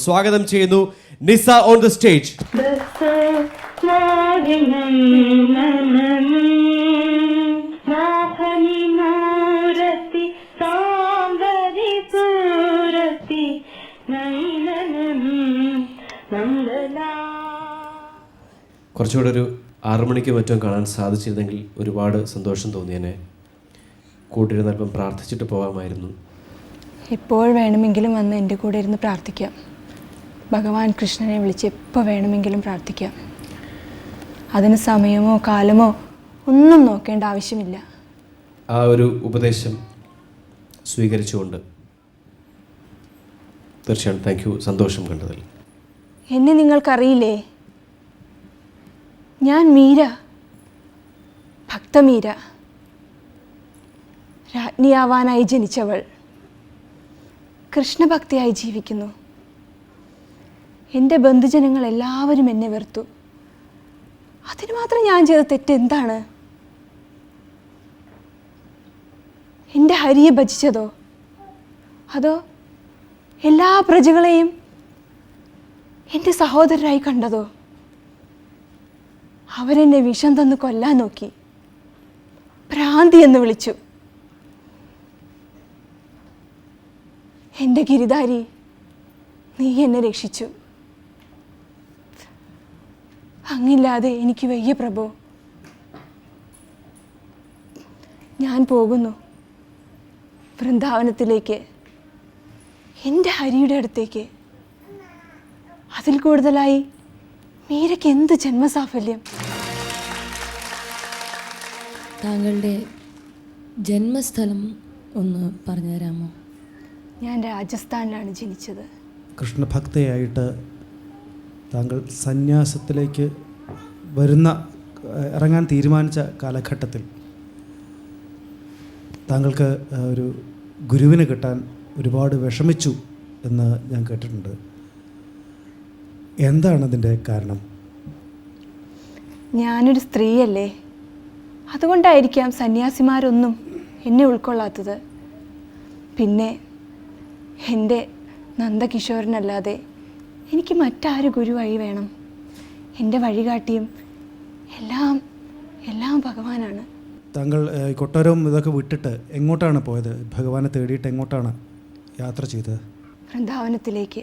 സ്വാഗതം ചെയ്യുന്നു നിസ on the stage. കുറച്ചുകൂടെ ഒരു 6 മണിക്ക് മറ്റും കാണാൻ സാധിച്ചിരുന്നെങ്കിൽ ഒരുപാട് സന്തോഷം തോന്നിയേനെ. കൂട്ടിരുന്ന് അല്പം പ്രാർത്ഥിച്ചിട്ട് പോകാമായിരുന്നു. എപ്പോൾ വേണമെങ്കിലും വന്ന് എൻ്റെ കൂടെ ഇരുന്ന് പ്രാർത്ഥിക്കാം. ഭഗവാൻ കൃഷ്ണനെ വിളിച്ച് എപ്പോൾ വേണമെങ്കിലും പ്രാർത്ഥിക്കാം. അതിന് സമയമോ കാലമോ ഒന്നും നോക്കേണ്ട ആവശ്യമില്ല. ആ ഒരു ഉപദേശം സ്വീകരിച്ചുകൊണ്ട് തീർച്ചയായും താങ്ക് യു. സന്തോഷം കണ്ടതിൽ. എന്നെ നിങ്ങൾക്കറിയില്ലേ? ഞാൻ മീര, ഭക്തമീര, രാജ്ഞിയാവാനായി ജനിച്ചവൾ. കൃഷ്ണഭക്തിയായി ജീവിക്കുന്നു. എൻ്റെ ബന്ധുജനങ്ങൾ എല്ലാവരും എന്നെ വെറുത്തു. അതിന് മാത്രം ഞാൻ ചെയ്ത തെറ്റെന്താണ്? എൻ്റെ ഹരിയെ ഭജിച്ചതോ, അതോ എല്ലാ പ്രജകളെയും എൻ്റെ സഹോദരരായി കണ്ടതോ? അവരെന്നെ വിഷം തന്ന് കൊല്ലാൻ നോക്കി, ഭ്രാന്തി എന്ന് വിളിച്ചു. എൻ്റെ ഗിരിധാരി, നീ എന്നെ രക്ഷിച്ചു. അങ്ങില്ലാതെ എനിക്ക് വയ്യ പ്രഭു. ഞാൻ പോകുന്നു വൃന്ദാവനത്തിലേക്ക്, എൻ്റെ ഹരിയുടെ അടുത്തേക്ക്. അതിൽ കൂടുതലായി മീരയ്ക്ക് എന്ത് ജന്മസാഫല്യം? താങ്കളുടെ ജന്മസ്ഥലം ഒന്ന് പറഞ്ഞു തരാമോ? ഞാൻ രാജസ്ഥാനിലാണ് ജനിച്ചത്. കൃഷ്ണഭക്തയായിട്ട് താങ്കൾ സന്യാസത്തിലേക്ക് ഇറങ്ങാൻ തീരുമാനിച്ച കാലഘട്ടത്തിൽ താങ്കൾക്ക് ഒരു ഗുരുവിനെ കിട്ടാൻ ഒരുപാട് വിഷമിച്ചു എന്ന് ഞാൻ കേട്ടിട്ടുണ്ട്. എന്താണ് അതിൻ്റെ കാരണം? ഞാനൊരു സ്ത്രീയല്ലേ, അതുകൊണ്ടായിരിക്കാം സന്യാസിമാരൊന്നും എന്നെ ഉൾക്കൊള്ളാത്തത്. പിന്നെ എൻ്റെ നന്ദകിഷോരനല്ലാതെ എനിക്ക് മറ്റാര് ഗുരുവായി വേണം? എൻ്റെ വഴികാട്ടിയും എല്ലാം ഭഗവാനാണ്. താങ്കൾ കൊട്ടാരവും ഇതൊക്കെ വിട്ടിട്ട് എങ്ങോട്ടാണ് പോയത്? ഭഗവാനെ തേടിയിട്ട് എങ്ങോട്ടാണ് യാത്ര ചെയ്തത്? വൃന്ദാവനത്തിലേക്ക്,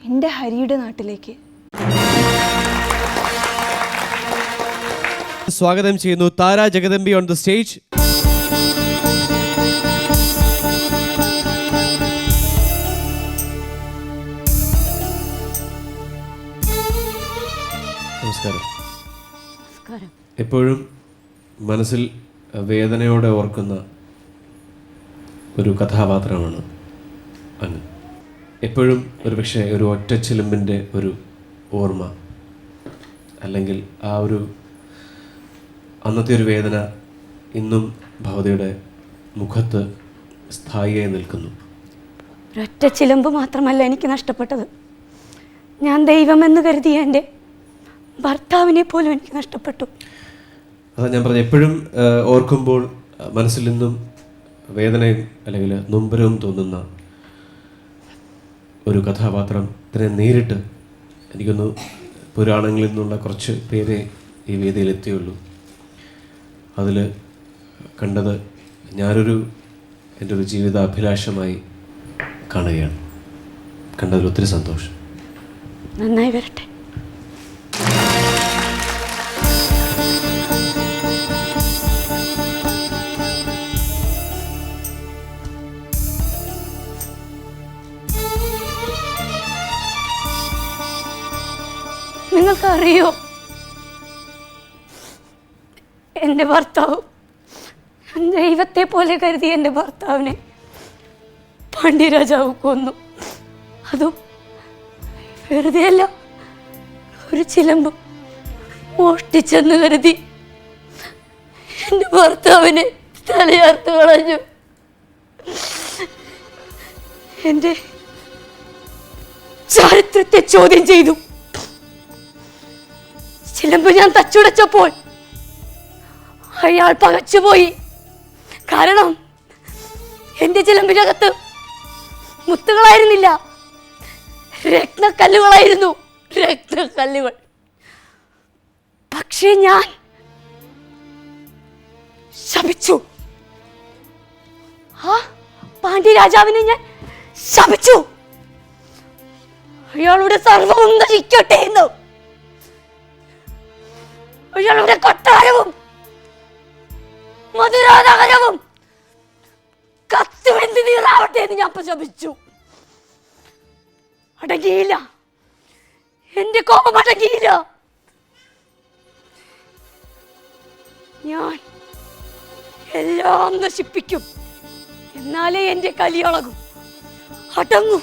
എൻ്റെ ഹരിയുടെ നാട്ടിലേക്ക്. സ്വാഗതം ചെയ്യുന്നു താര ജഗദംബി ഓൺ ദ സ്റ്റേജ്. നമസ്കാരം. എപ്പോഴും മനസ്സിൽ വേദനയോടെ ഓർക്കുന്ന ഒരു കഥാപാത്രമാണ് അങ്ങ്. എപ്പോഴും ഒരുപക്ഷെ ഒരു ഒറ്റച്ചിലമ്പിൻ്റെ ഒരു ഓർമ്മ, അല്ലെങ്കിൽ ആ ഒരു അന്നത്തെ ഒരു വേദന ഇന്നും ഭവതിയുടെ മുഖത്ത് സ്ഥായിയായി നിൽക്കുന്നു. ഒരൊറ്റ ചിലമ്പ് മാത്രമല്ല എനിക്ക് നഷ്ടപ്പെട്ടത്. ഞാൻ ദൈവമെന്ന് കരുതിയ എൻ്റെ ഭർത്താവിനെ പോലും എനിക്ക് നഷ്ടപ്പെട്ടു. അതാ ഞാൻ പറഞ്ഞു, എപ്പോഴും ഓർക്കുമ്പോൾ മനസ്സിൽ നിന്നും വേദനയും അല്ലെങ്കിൽ നൊമ്പരവും തോന്നുന്ന ഒരു കഥാപാത്രം. ഇതിനെ നേരിട്ട് എനിക്കൊന്ന് പുരാണങ്ങളിൽ നിന്നുള്ള കുറച്ച് പേരെ ഈ വേദിയിൽ എത്തിയുള്ളൂ. അതിൽ കണ്ടത് എൻ്റെ ഒരു ജീവിതാഭിലാഷമായി കാണുകയാണ്. കണ്ടതിൽ ഒത്തിരി സന്തോഷം. നന്നായി വരട്ടെ. നിങ്ങൾക്കറിയോ, എൻ്റെ ഭർത്താവ്, ദൈവത്തെ പോലെ കരുതി എൻ്റെ ഭർത്താവിനെ പാണ്ഡ്യരാജാവ് കൊന്നു. അതും വെറുതെയല്ല, ഒരു ചിലമ്പ് മോഷ്ടിച്ചെന്ന് കരുതി എൻ്റെ ഭർത്താവിനെ തലയാർത്ത് കളഞ്ഞു. എൻ്റെ ചാരിത്രത്തെ ചോദ്യം ചെയ്തു. ചിലമ്പ് ഞാൻ തച്ചുടച്ചപ്പോൾ അയാൾ പകച്ചുപോയി. കാരണം എൻ്റെ ചിലമ്പിനകത്ത് മുത്തുകളായിരുന്നില്ല, രത്നക്കല്ലുകളായിരുന്നു, രത്നക്കല്ലുകൾ. പക്ഷേ ഞാൻ ശപിച്ചു. ആ പാണ്ഡ്യരാജാവിനെ ഞാൻ ശപിച്ചു. അയാളുടെ സർവവും നശിക്കട്ടെ എന്ന്. അയാളുടെ കൊട്ടാരവും മധുരാനഗരവും കത്തുവെന്ത് നീറാവട്ടെ എന്ന് ഞാൻ ശപിച്ചു. അടങ്ങിയില്ല, എന്റെ കോപം അടങ്ങിയില്ല. ഞാൻ എല്ലാം നശിപ്പിക്കും, എന്നാലേ എന്റെ കലിയളകും, അടങ്ങൂ.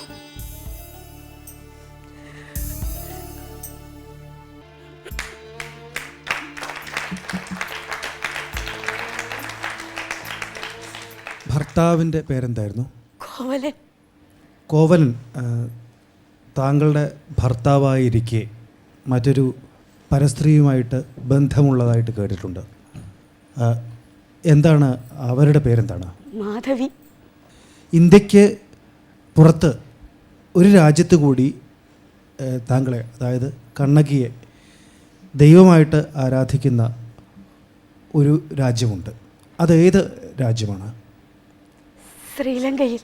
ഭർത്താവിൻ്റെ പേരെന്തായിരുന്നു? കോവലൻ. കോവലൻ. താങ്കളുടെ ഭർത്താവായിരിക്കെ മറ്റൊരു പരസ്ത്രീയുമായിട്ട് ബന്ധമുള്ളതായിട്ട് കേട്ടിട്ടുണ്ട്. എന്താണ് അവരുടെ പേരെന്താണ്? മാധവി. ഇന്ത്യക്ക് പുറത്ത് ഒരു രാജ്യത്ത് കൂടി താങ്കളെ, അതായത് കണ്ണകിയെ ദൈവമായിട്ട് ആരാധിക്കുന്ന ഒരു രാജ്യമുണ്ട്. അതേത് രാജ്യമാണ്? ശ്രീലങ്കയിൽ.